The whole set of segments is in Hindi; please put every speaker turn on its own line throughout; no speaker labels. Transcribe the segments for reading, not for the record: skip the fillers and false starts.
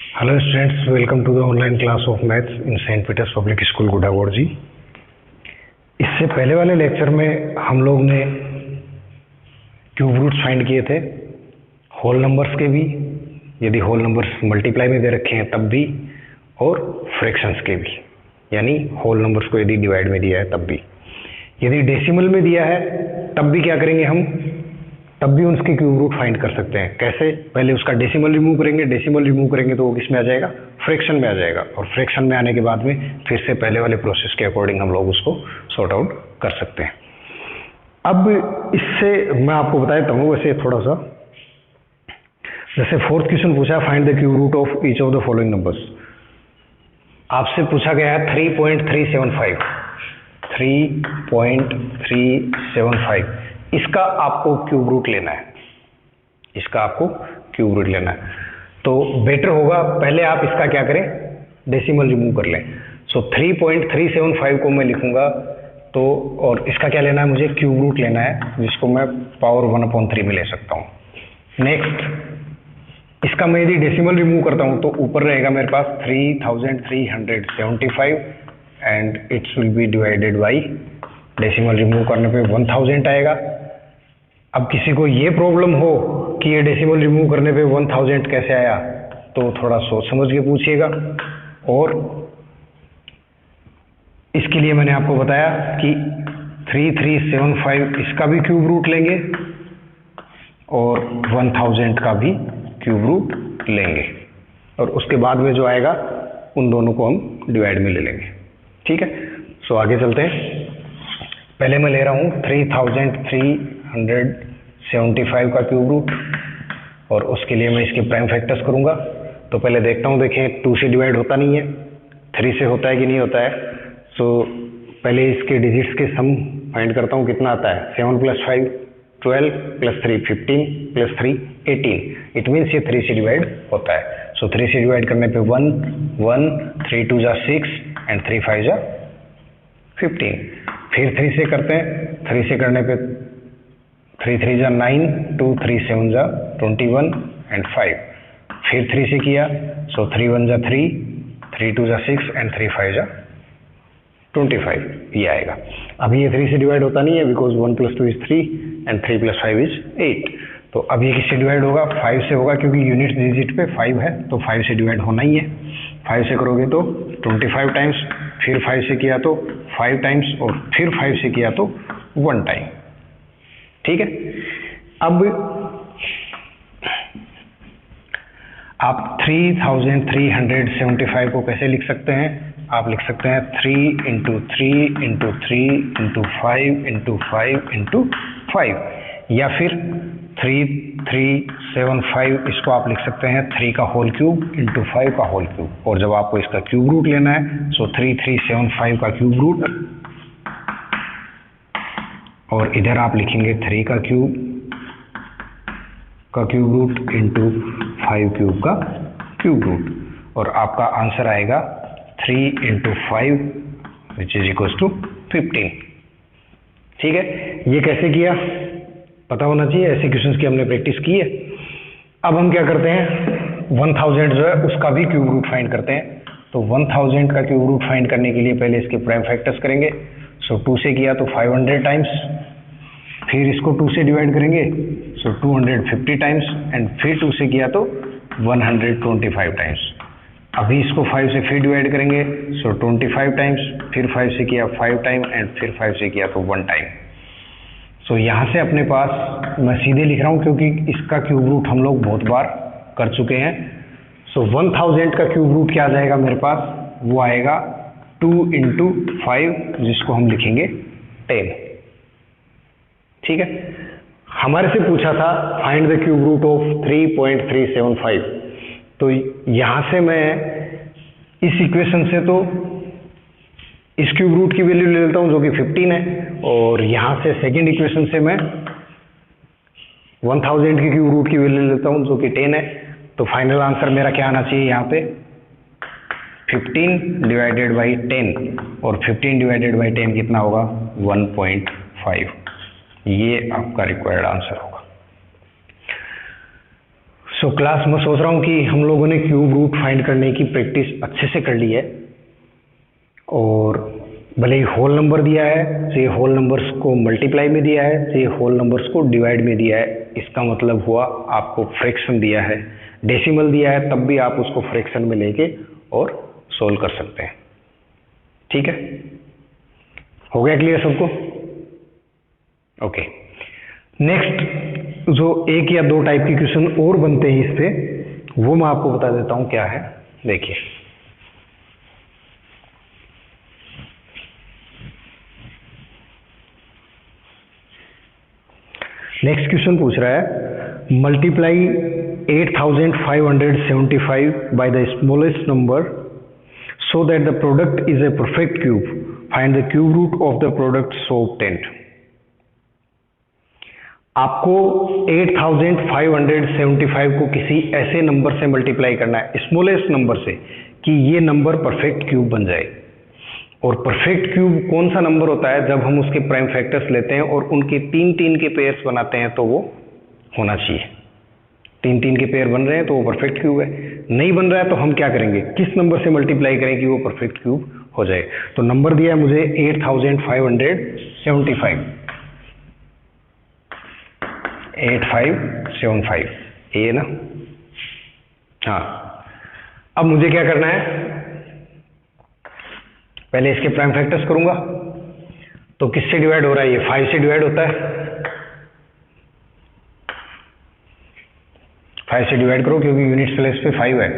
Hello students, welcome to the online class of maths in Saint Peter's public school गुड़ागौड़ जी। इससे पहले वाले लेक्चर में हम लोग ने क्यूब रूट्स फाइंड किए थे, होल नंबर्स के भी, यदि होल नंबर्स मल्टीप्लाई में दे रखे हैं तब भी, और फ्रैक्शंस के भी, यानी होल नंबर्स को यदि डिवाइड में दिया है तब भी। यदि डेसिमल में दिया है तब भी क्या करेंगे हम, तब भी उसके क्यूब रूट फाइंड कर सकते हैं। कैसे? पहले उसका डेसिमल रिमूव करेंगे, डेसिमल रिमूव करेंगे तो वो किस में आ जाएगा, फ्रैक्शन में आ जाएगा, और फ्रैक्शन में आने के बाद में फिर से पहले वाले प्रोसेस के अकॉर्डिंग हम लोग उसको सॉर्ट आउट कर सकते हैं। अब इससे मैं आपको बता देता हूँ वैसे थोड़ा सा, जैसे फोर्थ क्वेश्चन पूछा, find the cube root of each of the following numbers. आपसे पूछा गया है 3.375, 3.375, इसका आपको क्यूब रूट लेना है, इसका आपको क्यूब रूट लेना है। तो बेटर होगा पहले आप इसका क्या करें, डेसिमल रिमूव कर लें। सो 3.375 को मैं लिखूंगा तो, और इसका क्या लेना है, मुझे क्यूब रूट लेना है, जिसको मैं पावर 1/3 में ले सकता हूँ। नेक्स्ट, इसका मैं यदि डेसिमल रिमूव करता हूँ तो ऊपर रहेगा मेरे पास 3375 and it's will be divided by, decimal remove करने पे 1000 आएगा। अब किसी को ये प्रॉब्लम हो कि ये डेसिमल रिमूव करने पे 1000 कैसे आया, तो थोड़ा सोच समझ के पूछिएगा। और इसके लिए मैंने आपको बताया कि 3375 इसका भी क्यूब रूट लेंगे और 1000 का भी क्यूब रूट लेंगे, और उसके बाद में जो आएगा उन दोनों को हम डिवाइड में ले लेंगे। ठीक है, सो आगे चलते हैं। पहले मैं ले रहा हूँ 3375 का क्यूब रूट, और उसके लिए मैं इसके प्राइम फैक्टर्स करूँगा। तो पहले देखता हूँ, देखें 2 से डिवाइड होता नहीं है, 3 से होता है कि नहीं होता है। सो पहले इसके डिजिट्स के सम फाइंड करता हूँ, कितना आता है, 7 + 5 12 + 3 15 + 3 18। इट मीन्स ये 3 से डिवाइड होता है। सो 3 से डिवाइड करने पे 1 1, 3 2 = 6 एंड 3 5 = 15। फिर 3 से करते हैं, 3 से करने पे 3 3 = 9, 2 3 7 = 21 एंड 5। फिर 3 से किया, सो 3 1 = 3, 3 2 = 6 एंड 3 5 = 25, ये आएगा। अभी ये 3 से डिवाइड होता नहीं है, बिकॉज 1 + 2 = 3 एंड 3 + 5 = 8। तो अब ये किससे डिवाइड होगा, 5 से होगा, क्योंकि यूनिट डिजिट पे 5 है, तो 5 से डिवाइड होना ही है। 5 से करोगे तो 25 टाइम्स, फिर 5 से किया तो 5 टाइम्स, और फिर 5 से किया तो 1 टाइम। ठीक है, अब आप 3375 को कैसे लिख सकते हैं, आप लिख सकते हैं 3 × 3 × 3 × 5 × 5 × 5, या फिर 3375, इसको आप लिख सकते हैं 3 का होल क्यूब × 5 का होल क्यूब। और जब आपको इसका क्यूब रूट लेना है, सो 3375 का क्यूब रूट, और इधर आप लिखेंगे 3 का क्यूब रूट × 5 क्यूब का क्यूब रूट, और आपका आंसर आएगा 3 × 5 विच इज इक्वल टू 15। ठीक है, ये कैसे किया पता होना चाहिए, ऐसे क्वेश्चंस की हमने प्रैक्टिस की है। अब हम क्या करते हैं, 1000 जो है उसका भी क्यूब रूट फाइंड करते हैं। तो 1000 का क्यूब रूट फाइंड करने के लिए पहले इसके प्राइम फैक्टर्स करेंगे। सो 2 से किया तो 500 टाइम्स, फिर इसको 2 से डिवाइड करेंगे, सो 250 टाइम्स, एंड फिर 2 से किया तो 125 टाइम्स। अभी इसको 5 से फिर डिवाइड करेंगे, सो 25 टाइम्स, फिर 5 से किया 5 टाइम, एंड फिर 5 से किया तो 1 टाइम। सो यहाँ से अपने पास मैं सीधे लिख रहा हूँ, क्योंकि इसका क्यूब रूट हम लोग बहुत बार कर चुके हैं। सो 1000 का क्यूब रूट क्या आ जाएगा मेरे पास, वो आएगा 2 × 5, जिसको हम लिखेंगे 10। ठीक है, हमारे से पूछा था find the cube root of 3.375। तो यहाँ से मैं इस इक्वेशन से तो इस क्यूब रूट की वैल्यू ले लेता हूँ जो कि 15 है, और यहाँ से सेकेंड इक्वेशन से मैं 1000 की क्यूब रूट की वैल्यू ले लेता हूँ जो कि 10 है। तो फाइनल आंसर मेरा क्या आना चाहिए यहाँ पे, 15 / 10, और 15 / 10 कितना होगा, 1.5। ये आपका रिक्वायर्ड आंसर होगा। सो क्लास मैं सोच रहा हूँ कि हम लोगों ने क्यूब रूट फाइंड करने की प्रैक्टिस अच्छे से कर ली है, और भले ही होल नंबर दिया है तो ये होल नंबर्स को मल्टीप्लाई में दिया है, तो ये होल नंबर्स को डिवाइड में दिया है। इसका मतलब हुआ आपको फ्रैक्शन दिया है, डेसिमल दिया है, तब भी आप उसको फ्रैक्शन में लेके और सोल्व कर सकते हैं। ठीक है, हो गया क्लियर सबको? ओके, नेक्स्ट जो एक या दो टाइप के क्वेश्चन और बनते हैं इस पे, वो मैं आपको बता देता हूं क्या है। देखिए, नेक्स्ट क्वेश्चन पूछ रहा है multiply 8575 by the smallest number so that the product is a perfect cube, find the cube root of the product so obtained. आपको 8575 को किसी ऐसे नंबर से मल्टीप्लाई करना है, स्मॉलेस्ट नंबर से, कि ये नंबर परफेक्ट क्यूब बन जाए। और परफेक्ट क्यूब कौन सा नंबर होता है? जब हम उसके प्राइम फैक्टर्स लेते हैं और उनके 3 के पेयर्स बनाते हैं तो वो होना चाहिए। 3 के पेयर बन रहे हैं तो वो परफेक्ट क्यूब है। नहीं बन रहा है तो हम क्या करेंगे, किस नंबर से मल्टीप्लाई करें कि वो परफेक्ट क्यूब हो जाए? तो नंबर दिया है मुझे 8575 ये ना। हाँ, अब मुझे क्या करना है, पहले इसके प्राइम फैक्टर्स करूंगा। तो किससे डिवाइड हो रहा है ये? 5 से डिवाइड होता है। 5 से डिवाइड करो क्योंकि यूनिट्स प्लेस पे 5 है।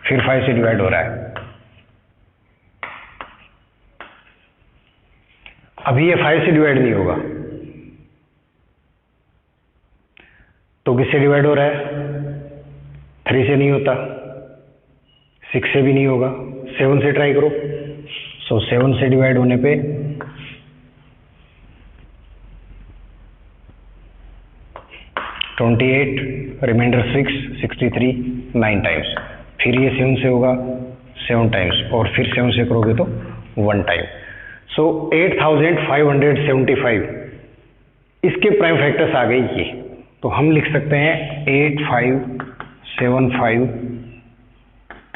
फिर 5 से डिवाइड हो रहा है। अभी ये 5 से डिवाइड नहीं होगा, तो किससे डिवाइड हो रहा है? 3 से नहीं होता, 6 से भी नहीं होगा, 7 से ट्राई करो। सो 7 से डिवाइड होने पे 28, रिमाइंडर 6, 63, 9 टाइम्स। फिर ये 7 से होगा 7 टाइम्स, और फिर 7 से करोगे तो 1 टाइम। सो 8575 इसके प्राइम फैक्टर्स आ गए ये। तो हम लिख सकते हैं 8575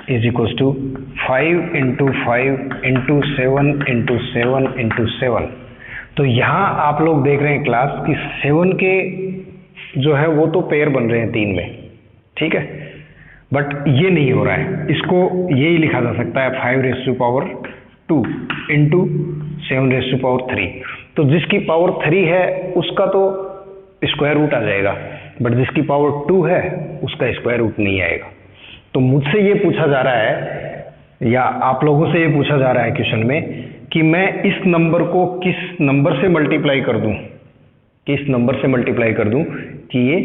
is equals to 5 into 5 into 7 into 7 into 7। तो यहाँ आप लोग देख रहे हैं क्लास कि 7 के जो है वो तो पेयर बन रहे हैं 3 में, ठीक है, बट ये नहीं हो रहा है। इसको यही लिखा जा सकता है 5⁻² इंटू 7⁻3। तो जिसकी पावर 3 है उसका तो स्क्वायर रूट आ जाएगा, बट जिसकी पावर 2 है उसका स्क्वायर रूट नहीं आएगा। तो मुझसे ये पूछा जा रहा है, या आप लोगों से ये पूछा जा रहा है क्वेश्चन में, कि मैं इस नंबर को किस नंबर से मल्टीप्लाई कर दूं, किस नंबर से मल्टीप्लाई कर दूं कि ये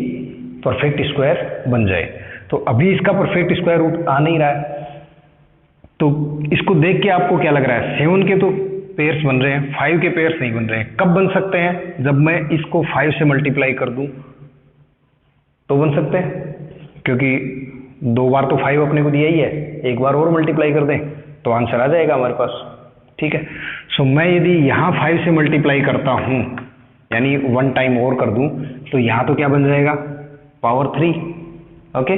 परफेक्ट स्क्वायर बन जाए। तो अभी इसका परफेक्ट स्क्वायर रूट आ नहीं रहा है। तो इसको देख के आपको क्या लग रहा है? 7 के तो पेयर्स बन रहे हैं, 5 के पेयर्स नहीं बन रहे हैं। कब बन सकते हैं? जब मैं इसको 5 से मल्टीप्लाई कर दूं तो बन सकते हैं, क्योंकि 2 बार तो 5 अपने को दिया ही है, एक बार और मल्टीप्लाई कर दें तो आंसर आ जाएगा हमारे पास, ठीक है। सो मैं यदि यहाँ 5 से मल्टीप्लाई करता हूँ, यानी 1 टाइम और कर दूं, तो यहाँ तो क्या बन जाएगा? Power 3, okay.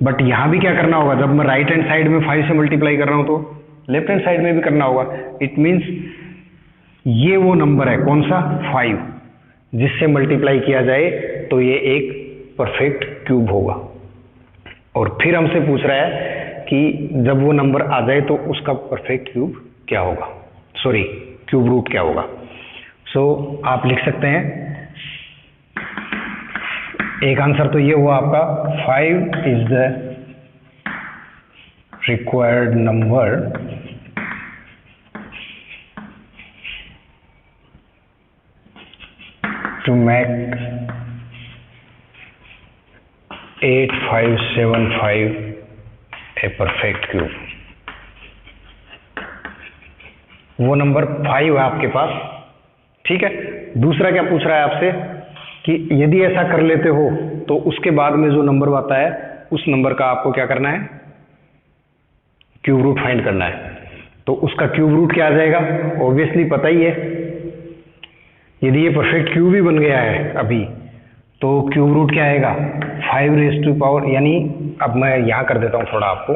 बट यहाँ भी क्या करना होगा? जब मैं राइट हैंड साइड में 5 से मल्टीप्लाई कर रहा हूँ तो लेफ्ट हैंड साइड में भी करना होगा। इट मीन्स ये वो नंबर है, कौन सा? 5, जिससे मल्टीप्लाई किया जाए तो ये एक परफेक्ट क्यूब होगा। और फिर हमसे पूछ रहा है कि जब वो नंबर आ जाए तो उसका परफेक्ट क्यूब क्या होगा, सॉरी क्यूब रूट क्या होगा। सो आप लिख सकते हैं, एक आंसर तो ये हुआ आपका 5 is the required number two make 8575 A perfect cube. वो नंबर 5 है आपके पास, ठीक है। दूसरा क्या पूछ रहा है आपसे कि यदि ऐसा कर लेते हो तो उसके बाद में जो नंबर आता है उस नंबर का आपको क्या करना है? क्यूब रूट फाइंड करना है। तो तो उसका क्यूब रूट क्या आ जाएगा, ऑब्वियसली पता ही है। यदि ये परफेक्ट क्यूब ही बन गया है अभी, तो क्यूब रूट क्या आएगा, 5 रेज़ टू पावर, यानी अब मैं यहाँ कर देता हूँ थोड़ा आपको,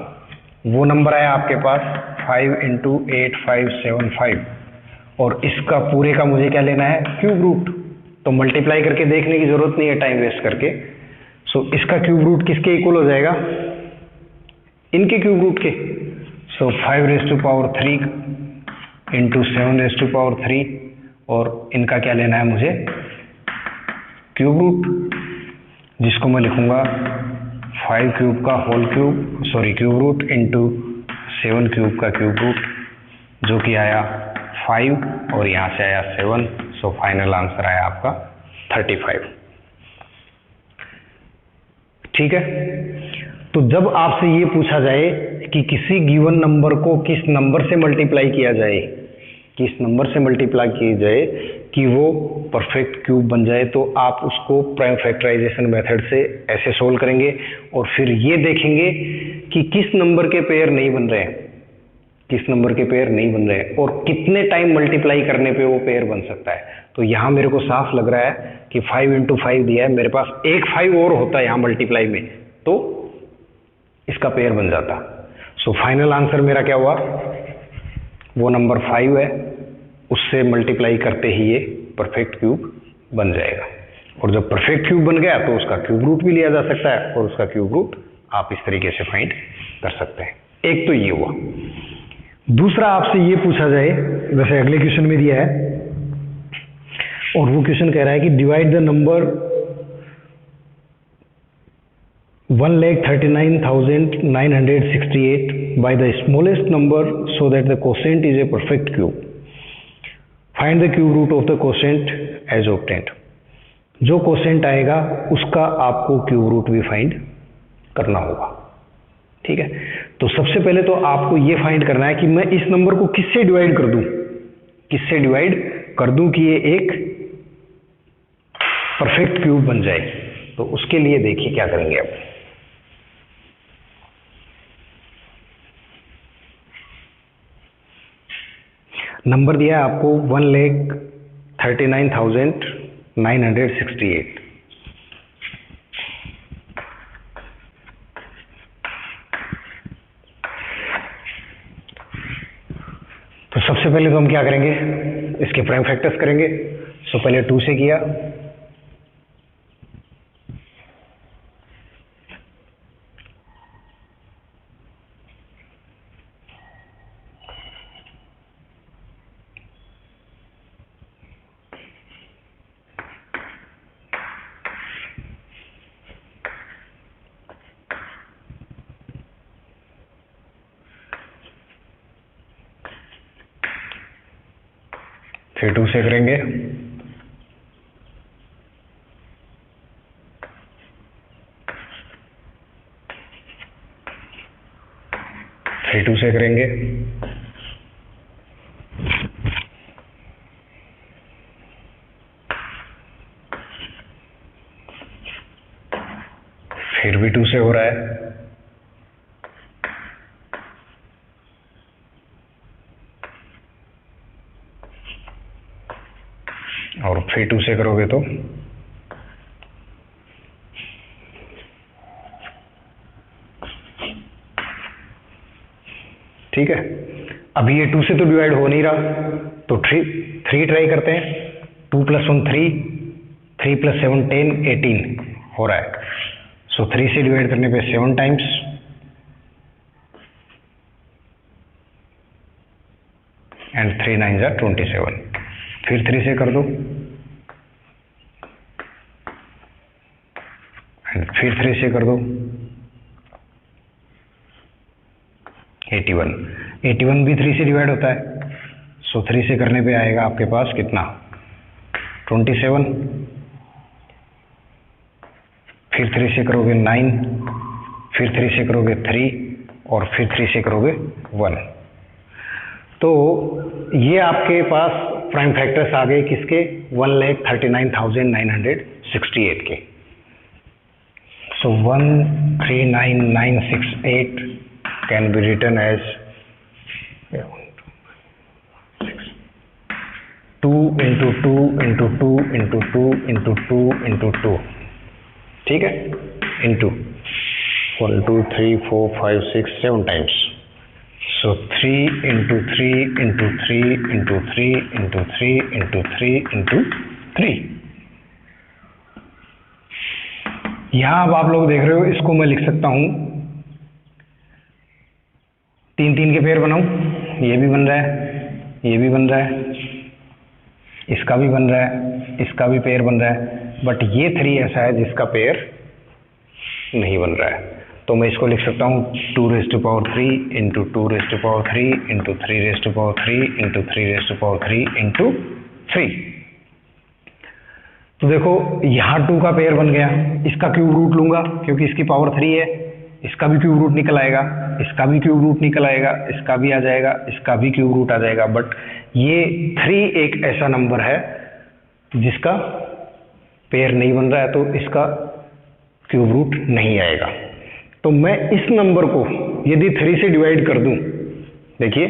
वो नंबर आया आपके पास 5 × 8575, और इसका पूरे का मुझे क्या लेना है, क्यूब रूट। तो मल्टीप्लाई करके देखने की जरूरत नहीं है टाइम वेस्ट करके। सो इसका क्यूब रूट किसके इक्वल हो जाएगा, इनके क्यूब रूट के। So 5 raise to power 3 × 7 raise to power 3, और इनका क्या लेना है मुझे, क्यूब रूट, जिसको मैं लिखूंगा 5 क्यूब का whole cube, sorry cube root into 7 cube का क्यूब रूट, जो कि आया 5 और यहाँ से आया 7। सो फाइनल आंसर आया आपका 35। ठीक है। तो जब आपसे ये पूछा जाए कि किसी गिवन नंबर को किस नंबर से मल्टीप्लाई किया जाए, किस नंबर से मल्टीप्लाई किया जाए कि वो परफेक्ट क्यूब बन जाए, तो आप उसको प्राइम फैक्टराइजेशन मेथड से ऐसे सोल्व करेंगे, और फिर ये देखेंगे कि किस नंबर के पेयर नहीं बन रहे हैं, किस नंबर के पेयर नहीं बन रहे हैं, और कितने टाइम मल्टीप्लाई करने पे वो पेयर बन सकता है। तो यहाँ मेरे को साफ लग रहा है कि 5 × 5 दिया है, मेरे पास एक 5 और होता है यहाँ मल्टीप्लाई में, तो इसका पेयर बन जाता। सो फाइनल आंसर मेरा क्या हुआ, वो नंबर 5 है, उससे मल्टीप्लाई करते ही ये परफेक्ट क्यूब बन जाएगा। और जब परफेक्ट क्यूब बन गया तो उसका क्यूब रूट भी लिया जा सकता है, और उसका क्यूब रूट आप इस तरीके से फाइंड कर सकते हैं। एक तो ये हुआ। दूसरा आपसे ये पूछा जाए, वैसे अगले क्वेश्चन में दिया है, और वो क्वेश्चन कह रहा है कि divide the number 1,39,968 by the smallest number so that the quotient is a perfect cube. Find the cube root of the quotient as obtained. जो quotient आएगा उसका आपको क्यूब रूट भी फाइंड करना होगा। ठीक है। तो सबसे पहले तो आपको ये फाइंड करना है कि मैं इस नंबर को किससे डिवाइड कर दूं, किससे डिवाइड कर दूं कि ये एक परफेक्ट क्यूब बन जाए। तो उसके लिए देखिए क्या करेंगे। अब नंबर दिया है आपको 1,39,968। तो सबसे पहले तो हम क्या करेंगे, इसके प्राइम फैक्टर्स करेंगे। सो पहले 2 से किया, फिर 2 से करेंगे, फिर 2 से करेंगे, फिर भी 2 से हो रहा है, और फिर 2 से करोगे तो ठीक है। अभी ये 2 से तो डिवाइड हो नहीं रहा, तो 3 ट्राई करते हैं। 2 + 1 3, 3 + 7 10, 18 हो रहा है। सो 3 से डिवाइड करने पे 7 टाइम्स, एंड 3 9 = 27। फिर 3 से कर दो, एंड फिर 3 से कर दो, 81। 81 भी 3 से डिवाइड होता है। सो 3 से करने पे आएगा आपके पास कितना, 27। फिर 3 से करोगे 9, फिर 3 से करोगे 3, और फिर 3 से करोगे 1। तो ये आपके पास प्राइम फैक्टर्स आ गए किसके, 1,39,968 के। So 1,39,968 can be written as 2 into 2 into 2 into 2 into 2 into 2, ठीक है, into 1 2 3 4 5 6 7 times. So 3 into 3 into 3 into 3 into 3 into 3 into 3। यहां अब आप लोग देख रहे हो, इसको मैं लिख सकता हूं 3 3 के पेयर बनाऊं, ये भी बन रहा है, ये भी बन रहा है, इसका भी बन रहा है, इसका भी पेयर बन रहा है, बट ये 3 ऐसा है जिसका पेयर नहीं बन रहा है। तो मैं इसको लिख सकता हूँ 2 raise to power 3 into 2 raise to power 3 into 3 raise to power 3 into 3 raise to power 3 into 3। तो देखो यहाँ 2 का पेयर बन गया, इसका क्यूब रूट लूंगा क्योंकि इसकी पावर 3 है, इसका भी क्यूब रूट निकल आएगा, इसका भी क्यूब रूट निकल आएगा, इसका भी आ जाएगा, इसका भी क्यूब रूट आ जाएगा। बट ये 3 एक ऐसा नंबर है जिसका पेयर नहीं बन रहा है, तो इसका क्यूब रूट नहीं आएगा। तो मैं इस नंबर को यदि 3 से डिवाइड कर दूं, देखिए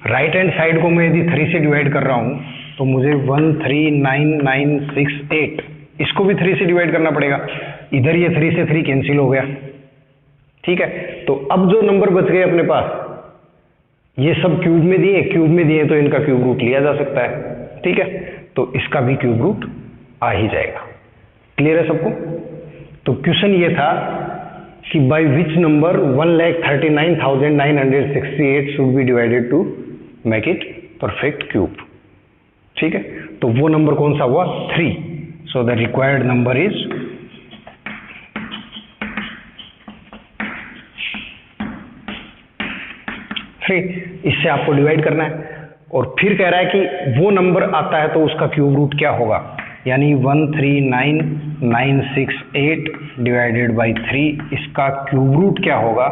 राइट हैंड साइड को मैं यदि 3 से डिवाइड कर रहा हूं तो मुझे 13996 इसको भी 3 से डिवाइड करना पड़ेगा। इधर ये 3 से 3 कैंसिल हो गया, ठीक है। तो अब जो नंबर बच गए अपने पास, ये सब क्यूब में दिए तो इनका क्यूब रूट लिया जा सकता है, ठीक है। तो इसका भी क्यूब रूट आ ही जाएगा। क्लियर है सबको? तो क्वेश्चन ये था कि by which number 1,39,968 should be divided to make it perfect cube, ठीक है। तो वो नंबर कौन सा हुआ? 3। So the required number is 3। इससे आपको डिवाइड करना है और फिर कह रहा है कि वो नंबर आता है तो उसका क्यूब रूट क्या होगा, यानी 139,968 डिवाइडेड बाई 3, इसका क्यूब रूट क्या होगा?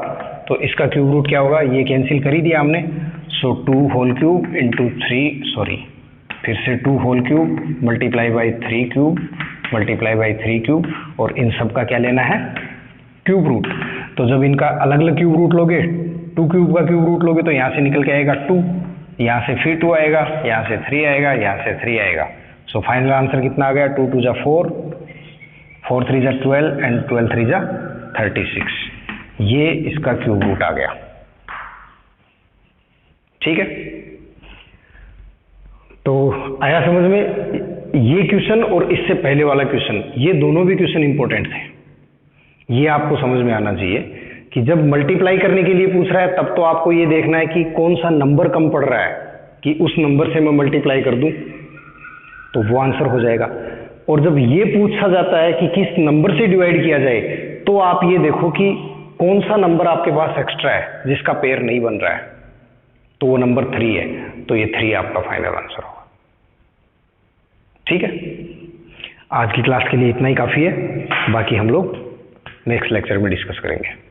तो इसका क्यूब रूट क्या होगा? ये कैंसिल कर ही दिया हमने। So 2 whole cube into 3, sorry फिर से 2 whole cube multiply by 3 cube multiply by 3 cube, और इन सब का क्या लेना है? Cube root. तो जब इनका अलग अलग क्यूब रूट लोगे, 2 क्यूब का क्यूब रूट लोगे तो यहाँ से निकल के आएगा 2, यहाँ से फिर 2 आएगा, यहाँ से 3 आएगा, यहाँ से 3 आएगा। सो फाइनल आंसर कितना आ गया? 2 2 जा 4, 4 3 जा 12 एंड 12 3 जा 36। ये इसका क्यूब रूट आ गया, ठीक है। तो आया समझ में? ये क्वेश्चन और इससे पहले वाला क्वेश्चन, ये दोनों भी क्वेश्चन इंपॉर्टेंट थे। ये आपको समझ में आना चाहिए कि जब मल्टीप्लाई करने के लिए पूछ रहा है तब तो आपको ये देखना है कि कौन सा नंबर कम पड़ रहा है कि उस नंबर से मैं मल्टीप्लाई कर दूं तो वो आंसर हो जाएगा। और जब ये पूछा जाता है कि किस नंबर से डिवाइड किया जाए, तो आप ये देखो कि कौन सा नंबर आपके पास एक्स्ट्रा है जिसका पेयर नहीं बन रहा है, तो वो नंबर 3 है, तो ये 3 आपका फाइनल आंसर होगा, ठीक है। आज की क्लास के लिए इतना ही काफ़ी है, बाकी हम लोग नेक्स्ट लेक्चर में डिस्कस करेंगे।